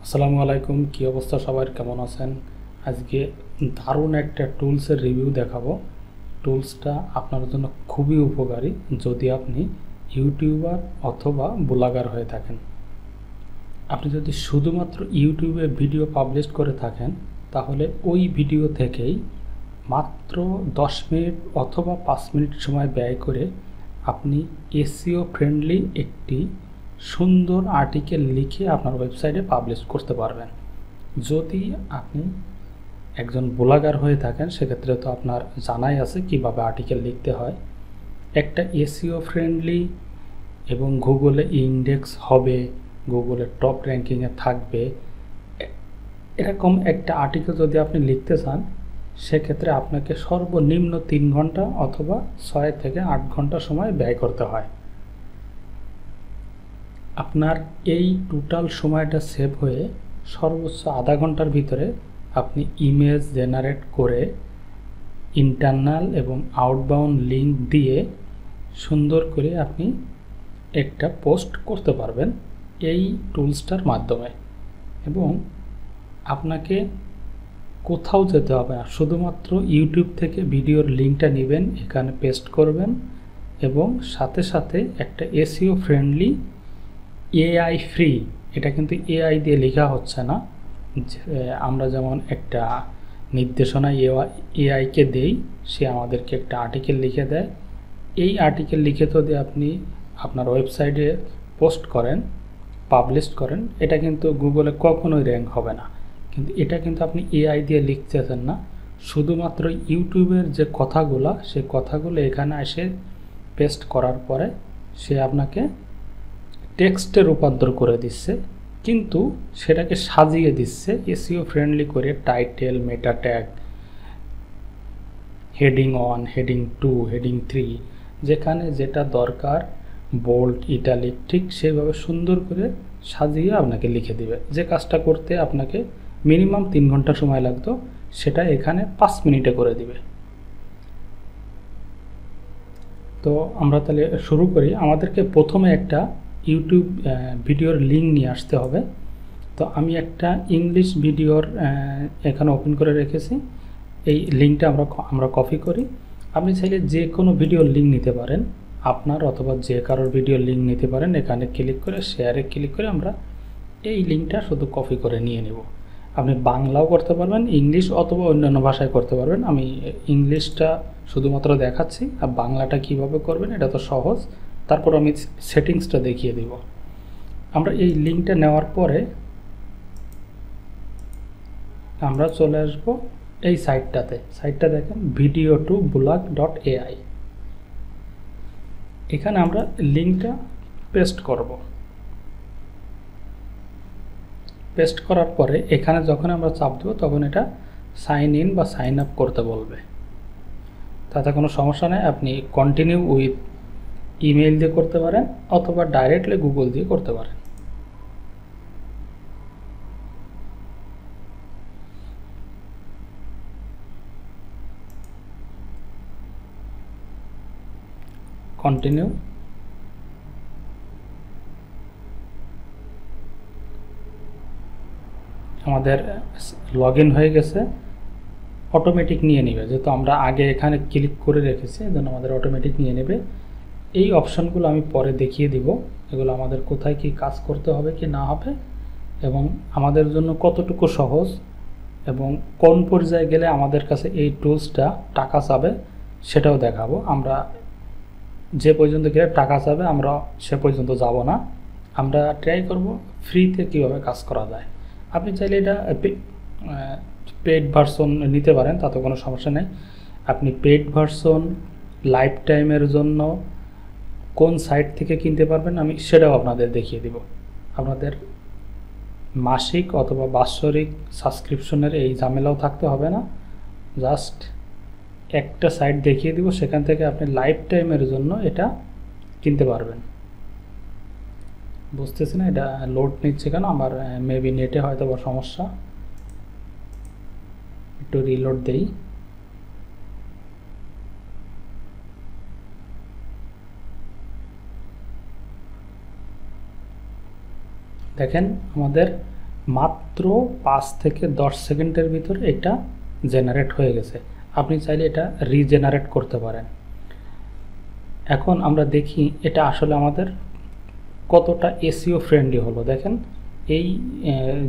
আসসালামু আলাইকুম, কি অবস্থা সবার, কেমন আছেন? আজকে দারুণ একটা টুলসের রিভিউ দেখাবো। টুলসটা আপনার জন্য খুবই উপকারী যদি আপনি ইউটিউবার অথবা ব্লগার হয়ে থাকেন। আপনি যদি শুধুমাত্র ইউটিউবে ভিডিও পাবলিশ করে থাকেন তাহলে ওই ভিডিও থেকেই মাত্র 10 মিনিট অথবা 5 মিনিট সময় ব্যয় করে আপনি এসইও ফ্রেন্ডলি একটি সুন্দর আর্টিকেল লিখে আপনার ওয়েবসাইটে পাবলিশ করতে পারবেন। যদি আপনি একজন ব্লগার হয়ে থাকেন সেক্ষেত্রে তো আপনার জানাই আছে কিভাবে আর্টিকেল লিখতে হয়। একটা এসইও ফ্রেন্ডলি এবং গুগলে ইন্ডেক্স হবে, গুগলের টপ র্যাঙ্কিংয়ে থাকবে, এরকম একটা আর্টিকেল যদি আপনি লিখতে চান সেক্ষেত্রে আপনাকে সর্বনিম্ন 3 ঘন্টা অথবা 6 থেকে 8 ঘন্টা সময় ব্যয় করতে হয়। আপনার এই টোটাল সময়টা সেভ হয়ে সর্বোচ্চ আধা ঘন্টার ভিতরে আপনি ইমেজ জেনারেট করে ইন্টারনাল এবং আউটবাউন্ড লিঙ্ক দিয়ে সুন্দর করে আপনি একটা পোস্ট করতে পারবেন এই টুলসটার মাধ্যমে। এবং আপনাকে কোথাও যেতে হবে না, শুধুমাত্র ইউটিউব থেকে ভিডিওর লিঙ্কটা নেবেন, এখানে পেস্ট করবেন এবং সাথে সাথে একটা এসইও ফ্রেন্ডলি এআই ফ্রি, এটা কিন্তু এআই দিয়ে লেখা হচ্ছে না, আমরা যেমন একটা নির্দেশনা এআইকে দেই, সে আমাদেরকে একটা আর্টিকেল লিখে দেয়। এই আর্টিকেল লিখে যদি আপনি আপনার ওয়েবসাইটে পোস্ট করেন, পাবলিশ করেন, এটা কিন্তু গুগলে কখনোই র্যাঙ্ক হবে না। কিন্তু এটা কিন্তু আপনি এআই দিয়ে লিখতেছেন না, শুধুমাত্র ইউটিউবের যে কথাগুলো সে কথাগুলো এখানে এসে পেস্ট করার পরে সে আপনাকে টেক্সটে রূপান্তর করে দিচ্ছে, কিন্তু সেটাকে সাজিয়ে দিচ্ছে এসইও ফ্রেন্ডলি করে। টাইটেল, মেটা ট্যাগ, হেডিং 1, হেডিং 2, হেডিং 3, যেখানে যেটা দরকার বোল্ড, ইটালিক, ঠিক সেইভাবে সুন্দর করে সাজিয়ে আপনাকে লিখে দিবে। যে কাজটা করতে আপনাকে মিনিমাম 3 ঘন্টা সময় লাগতো সেটা এখানে 5 মিনিটে করে দিবে। তো আমরা তাহলে শুরু করি। আমাদেরকে প্রথমে একটা ইউটিউব ভিডিওর লিঙ্ক নিয়ে আসতে হবে। তো আমি একটা ইংলিশ ভিডিওর এখানে ওপেন করে রেখেছি, এই লিঙ্কটা আমরা কপি করি। আপনি চাইলে যে কোনো ভিডিওর লিঙ্ক নিতে পারেন, আপনার অথবা যে কারোর ভিডিওর লিঙ্ক নিতে পারেন। এখানে ক্লিক করে শেয়ারে ক্লিক করে আমরা এই লিঙ্কটা শুধু কপি করে নিয়ে নেব। আপনি বাংলাও করতে পারবেন, ইংলিশ অথবা অন্যান্য ভাষায় করতে পারবেন। আমি ইংলিশটা শুধুমাত্র দেখাচ্ছি, আর বাংলাটা কিভাবে করবেন এটা তো সহজ। তারপর আমি সেটিংসটা দেখিয়ে দিব। আমরা এই লিঙ্কটা নেওয়ার পরে আমরা চলে আসব এই সাইটটাতে। সাইটটা দেখেন video2blog.ai। এখানে আমরা লিঙ্কটা পেস্ট করব। পেস্ট করার পরে এখানে যখন আমরা চাপ দেব তখন এটা সাইন ইন বা সাইন আপ করতে বলবে। তাতে কোনো সমস্যা নেই, আপনি কন্টিনিউ উইথ ইমেইল দিয়ে করতে পারেন অথবা ডাইরেক্টলি গুগল দিয়ে করতে পারেন। কন্টিনিউ। আমাদের লগ ইন হয়ে গেছে, অটোমেটিক নিয়ে নেবে, যেহেতু আমরা আগে এখানে ক্লিক করে রেখেছি যেন আমাদের অটোমেটিক নিয়ে নেবে। এই অপশানগুলো আমি পরে দেখিয়ে দিব, এগুলো আমাদের কোথায় কি কাজ করতে হবে কি না হবে এবং আমাদের জন্য কতটুকু সহজ এবং কোন পর্যায়ে গেলে আমাদের কাছে এই টুলসটা টাকা চাবে সেটাও দেখাবো। আমরা যে পর্যন্ত গেলে টাকা চাবে আমরা সে পর্যন্ত যাব না, আমরা ট্রাই করব ফ্রিতে কীভাবে কাজ করা যায়। আপনি চাইলে এটা পেড ভার্সন নিতে পারেন, তাতে কোনো সমস্যা নেই। আপনি পেড ভার্সন লাইফ টাইমের জন্য কোন সাইট থেকে কিনতে পারবেন আমি সেটাও আপনাদের দেখিয়ে দিব। আপনাদের মাসিক অথবা বাৎসরিক সাবস্ক্রিপশনের এই ঝামেলাও থাকতে হবে না, জাস্ট একটা সাইট দেখিয়ে দিব, সেখান থেকে আপনি লাইফ টাইমের জন্য এটা কিনতে পারবেন। বুঝতেছি না এটা লোড নিচ্ছে কেন, আমার মেবি নেটে হয়তো বা সমস্যা, একটু রিলোড দেই। দেখেন আমাদের মাত্র 5 থেকে 10 সেকেন্ডের ভিতরে এটা জেনারেট হয়ে গেছে। আপনি চাইলে এটা রিজেনারেট করতে পারেন। এখন আমরা দেখি এটা আসলে আমাদের কতটা এসইও ফ্রেন্ডলি হলো। দেখেন এই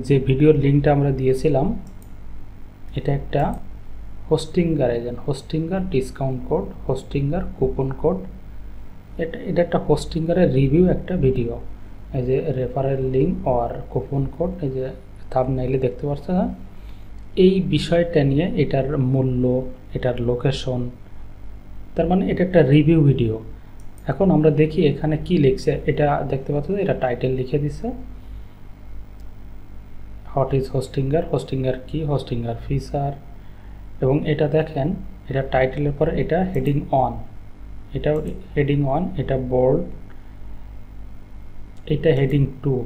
যে ভিডিওর লিঙ্কটা আমরা দিয়েছিলাম, এটা একটা Hostinger agent, Hostinger discount code, Hostinger coupon code. এটা একটা হোস্টিঙ্গারের রিভিউ একটা ভিডিও। এই যে রেফারেল লিঙ্ক আর কুপন কোড, এই যে থাম্বনেইলে দেখতে পাচ্ছেন। এই বিষয়টা নিয়ে এটার মূল্য, এটার লোকেশন, তার মানে এটা একটা রিভিউ ভিডিও। এখন আমরা দেখি এখানে কি লিখছে। এটা দেখতে পাচ্ছেন, এটা টাইটেল লিখে দিছে, হোয়াট ইজ হোস্টিঙ্গার, হোস্টিঙ্গার কি, হোস্টিঙ্গার ফিচার। এবং এটা দেখেন, এটা টাইটেলের পরে এটা হেডিং অন, এটা হেডিং অন, এটা বোল্ড, এটা হেডিং 2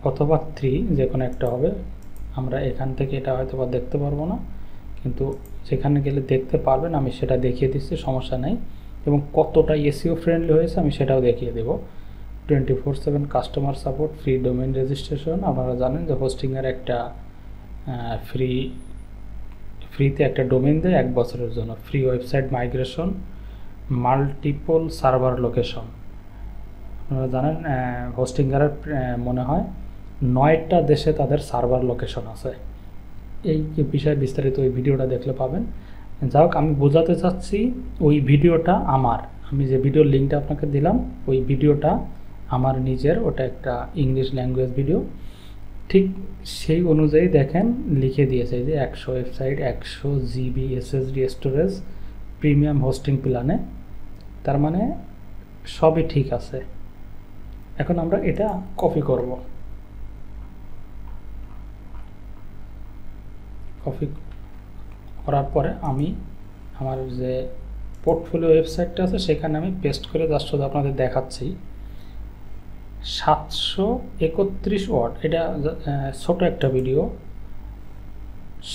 অথবা 3, যে কোনো একটা হবে। আমরা এখান থেকে এটা হয়তো বা দেখতে পারবো না, কিন্তু সেখানে গেলে দেখতে পারবেন। আমি সেটা দেখিয়ে দিচ্ছি, সমস্যা নেই। এবং কতটা এসইও ফ্রেন্ডলি হয়েছে আমি সেটাও দেখিয়ে দেব। 24/7 customer support, free domain registration. আপনারা জানেন যে হোস্টিংয়ের একটা ফ্রিতে একটা ডোমেইন দেয় 1 বছরের জন্য, free website migration, multiple server location. আপনারা জানেন হোস্টিংয়ের মনে হয় 9টা দেশে তাদের সার্ভার লোকেশন আছে। এই বিষয়ে বিস্তারিত ওই ভিডিওটা দেখলে পাবেন। যাই হোক, আমি বোঝাতে চাচ্ছি ওই ভিডিওটা আমার, আমি যে ভিডিওর লিঙ্কটা আপনাকে দিলাম, ওই ভিডিওটা আমার নিজের, ওটা একটা ইংলিশ ল্যাঙ্গুয়েজ ভিডিও। ঠিক সেই অনুযায়ী দেখেন লিখে দিয়েছে যে 100 website, 100 GB SSD storage, premium hosting প্ল্যানে। তার মানে সবই ঠিক আছে। এখন আমরা এটা কপি করব। কপি করার পরে আমি আমার যে পোর্টফোলিও ওয়েবসাইটটা আছে সেখানে আমি পেস্ট করে জাস্ট শুধু আপনাদের দেখাচ্ছি। 731 ওয়ার্ড, এটা ছোট একটা ভিডিও,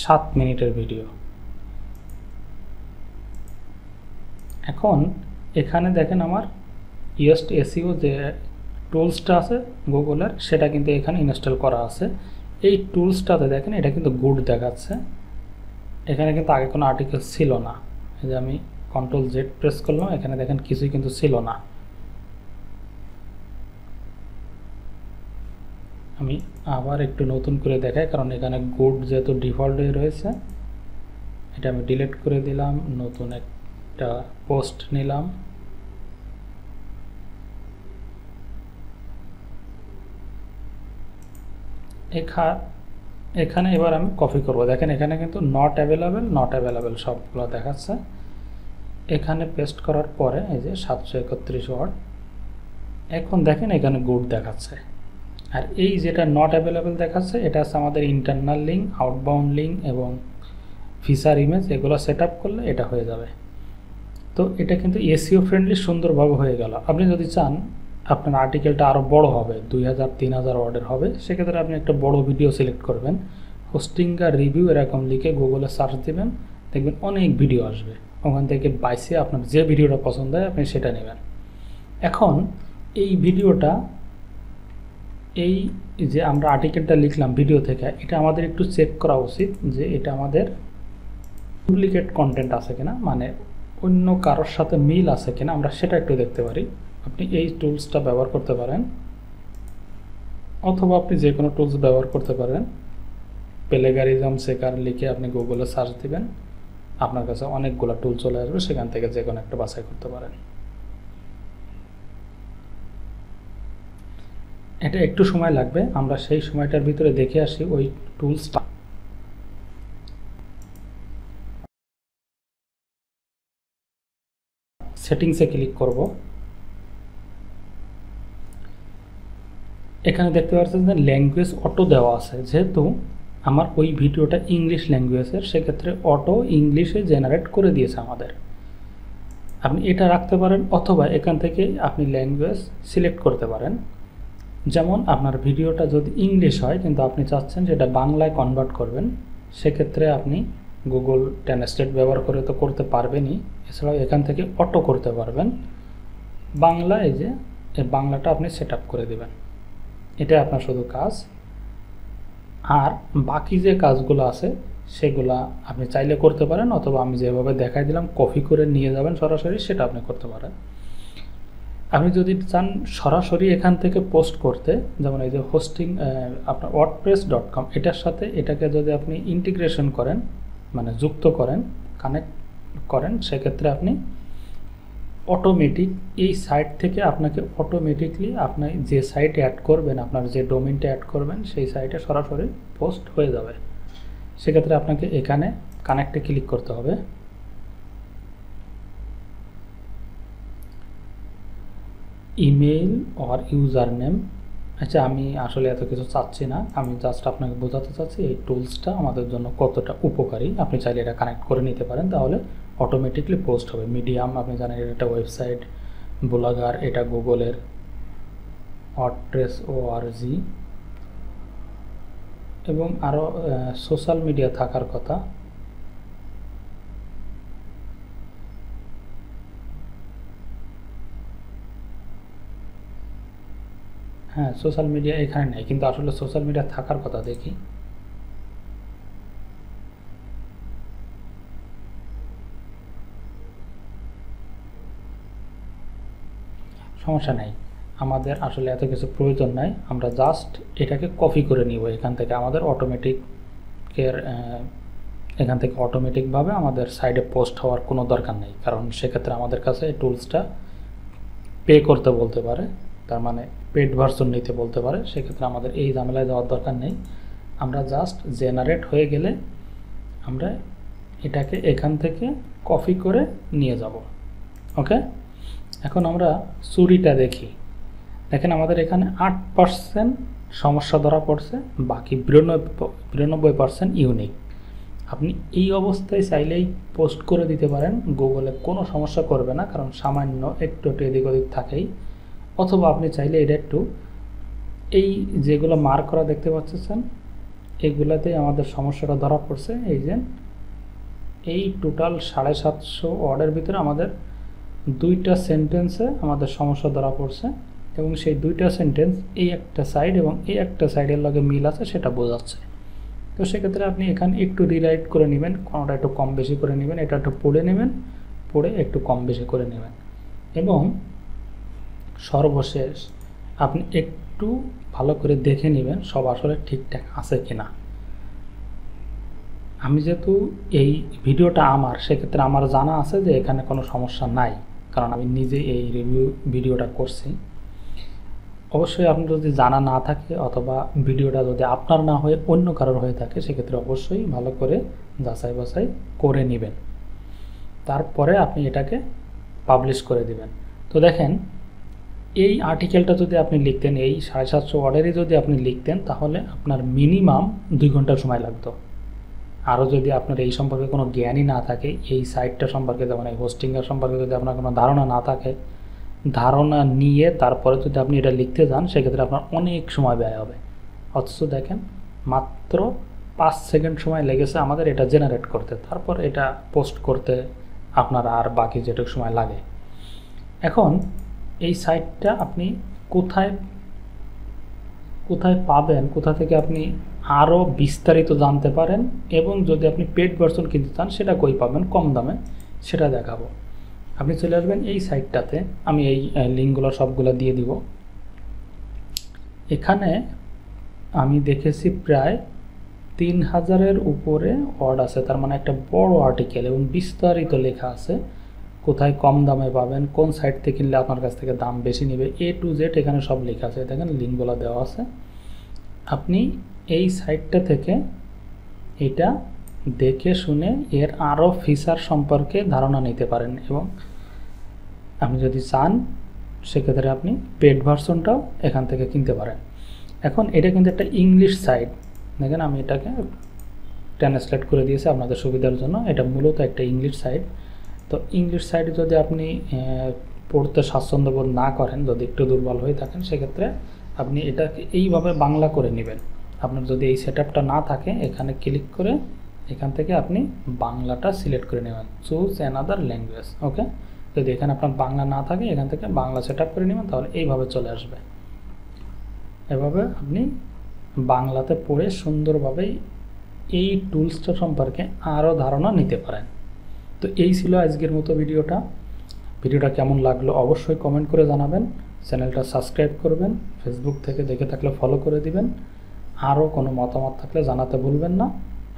7 মিনিটের ভিডিও। এখন এখানে দেখেন আমার ইয়োস্ট এসইও যে টুলসটা আছে গুগলের, সেটা কিন্তু এখানে ইনস্টল করা আছে। এই টুলসটাতে দেখেন এটা কিন্তু গুড দেখাচ্ছে। এখানে কিন্তু আগে কোনো আর্টিকেল ছিল না। এই যে আমি Ctrl Z প্রেস করলাম, এখানে দেখেন কিছুই কিন্তু ছিল না। আমি আবার একটু নতুন করে দেখাই, কারণ এখানে গুড যেহেতু ডিফল্ট হয়ে রয়েছে। এটা আমি ডিলিট করে দিলাম, নতুন একটা পোস্ট নিলাম। এখানে এবার আমি কপি করব। দেখেন এখানে কিন্তু নট অ্যাভেলেবেল সবগুলো দেখাচ্ছে। এখানে পেস্ট করার পরে এই যে 731 ওয়ার্ড, এখন দেখেন এখানে গুড দেখাচ্ছে। আর এই যেটা নট অ্যাভেলেবেল দেখাচ্ছে, এটা আছে আমাদের ইন্টারনাল লিঙ্ক, আউটবাউন্ড লিঙ্ক এবং ফিচার ইমেজ। এগুলো সেট আপ করলে এটা হয়ে যাবে। তো এটা কিন্তু এসইও ফ্রেন্ডলি সুন্দরভাবে হয়ে গেল। আপনি যদি চান আপনার আর্টিকেলটা আরও বড় হবে, 2000-3000 ওয়ার্ডের হবে, সেক্ষেত্রে আপনি একটা বড় ভিডিও সিলেক্ট করবেন, হোস্টিঙ্গার রিভিউ এরকম লিখে গুগলে সার্চ দেবেন, দেখবেন অনেক ভিডিও আসবে। ওখান থেকে বাইসে আপনার যে ভিডিওটা পছন্দ হয় আপনি সেটা নেবেন। এখন এই ভিডিওটা, এই যে আমরা আর্টিকেলটা লিখলাম ভিডিও থেকে, এটা আমাদের একটু চেক করা উচিত যে এটা আমাদের ডুপ্লিকেট কন্টেন্ট আছে কিনা, মানে অন্য কারোর সাথে মিল আছে কিনা, আমরা সেটা একটু দেখতে পারি। আপনি এই টুলসটা ব্যবহার করতে পারেন, অথবা আপনি যে কোনো টুলস ব্যবহার করতে পারেন। প্লেগারিজম চেকার লিখে আপনি গুগলে সার্চ দিবেন, আপনার কাছে অনেকগুলো টুল চলে আসবে, সেখান থেকে যে কোনো একটা বাছাই করতে পারেন। এটা একটু সময় লাগবে, আমরা সেই সময়টার ভিতরে দেখে আসি ওই টুলসটা। সেটিংসে ক্লিক করব। এখানে দেখতে পাচ্ছেন যে ল্যাঙ্গুয়েজ অটো দেওয়া আছে। যেহেতু আমার ওই ভিডিওটা ইংলিশ ল্যাঙ্গুয়েজের, সেক্ষেত্রে অটো ইংলিশে জেনারেট করে দিয়েছে আমাদের। আপনি এটা রাখতে পারেন, অথবা এখান থেকে আপনি ল্যাঙ্গুয়েজ সিলেক্ট করতে পারেন। যেমন আপনার ভিডিওটা যদি ইংলিশ হয় কিন্তু আপনি চাচ্ছেন যে এটা বাংলায় কনভার্ট করবেন, সেক্ষেত্রে আপনি গুগল ট্রান্সলেট ব্যবহার করে তো করতে পারবেনই, এছাড়াও এখান থেকে অটো করতে পারবেন বাংলা। এই যে এই বাংলাটা আপনি সেট আপ করে দেবেন, এটাই আপনার শুধু কাজ। আর বাকি যে কাজগুলো আছে সেগুলা আপনি চাইলে করতে পারেন, অথবা আমি যেভাবে দেখাই দিলাম কপি করে নিয়ে যাবেন সরাসরি, সেটা আপনি করতে পারেন। আপনি যদি চান সরাসরি এখান থেকে পোস্ট করতে, যেমন এই যে হোস্টিং আপনার wordpress.com, এটার সাথে এটাকে যদি আপনি ইন্টিগ্রেশন করেন, মানে যুক্ত করেন, কানেক্ট করেন, সেক্ষেত্রে আপনি অটোমেটিক এই সাইট থেকে আপনাকে অটোমেটিকলি আপনি যে সাইটে অ্যাড করবেন, আপনার যে ডোমেইনটা অ্যাড করবেন সেই সাইটে সরাসরি পোস্ট হয়ে যাবে। সেক্ষেত্রে আপনাকে এখানে কানেক্টে ক্লিক করতে হবে। ইমেইল অর ইউজার নেম, আচ্ছা আমি আসলে এত কিছু চাচ্ছি না, আমি জাস্ট আপনাকে বোঝাতে চাচ্ছি এই টুলসটা আমাদের জন্য কতটা উপকারী। আপনি চাইলে এটা কানেক্ট করে নিতে পারেন, তাহলে অটোমেটিকলি পোস্ট হবে। মিডিয়াম আপনি জানেন এটা ওয়েবসাইট, ব্লগার এটা গুগলের, WordPress.org, এবং আরও সোশ্যাল মিডিয়া থাকার কথা। হ্যাঁ, সোশ্যাল মিডিয়া এখানে নেই, কিন্তু আসলে সোশ্যাল মিডিয়া থাকার কথা। দেখি, সমস্যা নাই, আমাদের আসলে এত কিছু প্রয়োজন নাই, আমরা জাস্ট এটাকে কপি করে নিব এখান থেকে। আমাদের এখান থেকে অটোমেটিকভাবে আমাদের সাইডে পোস্ট হওয়ার কোনো দরকার নেই, কারণ সেক্ষেত্রে আমাদের কাছে এই টুলসটা পে করতে বলতে পারে, তার মানে পেড ভার্সন নিতে বলতে পারে। সেক্ষেত্রে আমাদের এই ঝামেলায় যাওয়ার দরকার নেই। আমরা জাস্ট জেনারেট হয়ে গেলে আমরা এটাকে এখান থেকে কপি করে নিয়ে যাব। ওকে, এখন আমরা চুরিটা দেখি। দেখেন আমাদের এখানে 8% সমস্যা ধরা পড়ছে, বাকি 92% ইউনিক। আপনি এই অবস্থায় চাইলেই পোস্ট করে দিতে পারেন, গুগলে কোনো সমস্যা করবে না, কারণ সামান্য একটু এদিক ওদিক থাকেই। অথবা আপনি চাইলে এটা একটু এই যেগুলো মার্ক করা দেখতে পাচ্ছেন, এগুলাতেই আমাদের সমস্যাটা ধরা পড়ছে। এই যে এই টোটাল 750 ওয়ার্ডের ভিতরে আমাদের 2টা সেন্টেন্সে আমাদের সমস্যা ধরা পড়ছে, এবং সেই 2টা সেন্টেন্স এই একটা সাইড এবং এই একটা সাইডের লগে মিল আছে সেটা বোঝাচ্ছে। তো সেক্ষেত্রে আপনি এখানে একটু রিরাইট করে নেবেন, কোনোটা একটু কম বেশি করে নেবেন, এটা একটু পড়ে নেবেন, পড়ে একটু কম বেশি করে নেবেন, এবং সর্বশেষ আপনি একটু ভালো করে দেখে নেবেন সব আসলে ঠিকঠাক আছে কিনা। আমি যেহেতু এই ভিডিওটা আমার, সেক্ষেত্রে আমার জানা আছে যে এখানে কোনো সমস্যা নাই, কারণ আমি নিজে এই রিভিউ ভিডিওটা করছি। অবশ্যই আপনার যদি জানা না থাকে, অথবা ভিডিওটা যদি আপনার না হয়ে অন্য কারোর হয়ে থাকে, সেক্ষেত্রে অবশ্যই ভালো করে যাচাই বাছাই করে নেবেন, তারপরে আপনি এটাকে পাবলিশ করে দিবেন। তো দেখেন, এই আর্টিকেলটা যদি আপনি লিখতেন, এই 750 ওয়ার্ডেরই যদি আপনি লিখতেন, তাহলে আপনার মিনিমাম 2 ঘন্টা সময় লাগতো। আরও যদি আপনার এই সম্পর্কে কোনো জ্ঞানই না থাকে, এই সাইটটা সম্পর্কে, যেমন এই হোস্টিংয়ের সম্পর্কে যদি আপনার কোনো ধারণা না থাকে, ধারণা নিয়ে তারপরে যদি আপনি এটা লিখতে যান, সেক্ষেত্রে আপনার অনেক সময় ব্যয় হবে। অথচ দেখেন মাত্র 5 সেকেন্ড সময় লেগেছে আমাদের এটা জেনারেট করতে, তারপর এটা পোস্ট করতে আপনার আর বাকি যেটুকু সময় লাগে। এখন এই সাইটটা আপনি কোথায় পাবেন, কোথা থেকে আপনি আরও বিস্তারিত জানতে পারেন, এবং যদি আপনি পেড ভার্সন কিনতে চান সেটা কই পাবেন কম দামে, সেটা দেখাবো। আপনি চলে আসবেন এই সাইটটাতে, আমি এই লিঙ্কগুলো সবগুলো দিয়ে দিব। এখানে আমি দেখেছি প্রায় 3000-এর উপরে ওয়ার্ড আছে, তার মানে একটা বড় আর্টিকেল এবং বিস্তারিত লেখা আছে কোথায় কম দামে পাবেন, কোন সাইট থেকে কিনলে আপনার কাছ থেকে দাম বেশি নেবে, A to Z এখানে সব লেখা আছে। দেখেন লিঙ্কগুলো দেওয়া আছে, আপনি এই সাইটটা থেকে এটা দেখে শুনে এর আরও ফিচার সম্পর্কে ধারণা নিতে পারেন, এবং আপনি যদি চান সেক্ষেত্রে আপনি পেড ভার্সনটাও এখান থেকে কিনতে পারেন। এখন এটা কিন্তু একটা ইংলিশ সাইট, দেখেন আমি এটাকে ট্রান্সলেট করে দিয়েছি আপনাদের সুবিধার জন্য। এটা মূলত একটা ইংলিশ সাইট। তো ইংলিশ সাইটে যদি আপনি পড়তে স্বাচ্ছন্দ্যবোধ না করেন, যদি একটু দুর্বল হয়ে থাকেন, সেক্ষেত্রে আপনি এটাকে এইভাবে বাংলা করে নেবেন। আপনার যদি এই সেটআপটা না থাকে, এখানে ক্লিক করে এখান থেকে আপনি বাংলাটা সিলেক্ট করে নেবেন, চুজ অ্যানাদার ল্যাঙ্গুয়েজ। ওকে, যদি এখানে আপনার বাংলা না থাকে, এখান থেকে বাংলা সেটআপ করে নেবেন, তাহলে এইভাবে চলে আসবে। এভাবে আপনি বাংলাতে পড়ে সুন্দরভাবে এই টুলসটা সম্পর্কে আরও ধারণা নিতে পারেন। তো এই ছিল আজকের মতো ভিডিওটা কেমন লাগলো অবশ্যই কমেন্ট করে জানাবেন। চ্যানেলটা সাবস্ক্রাইব করবেন, ফেসবুক থেকে দেখে থাকলে ফলো করে দিবেন। আরও কোনো মতামত থাকলে জানাতে ভুলবেন না।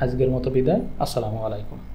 আজকের মতো বিদায়। আসসালামু আলাইকুম।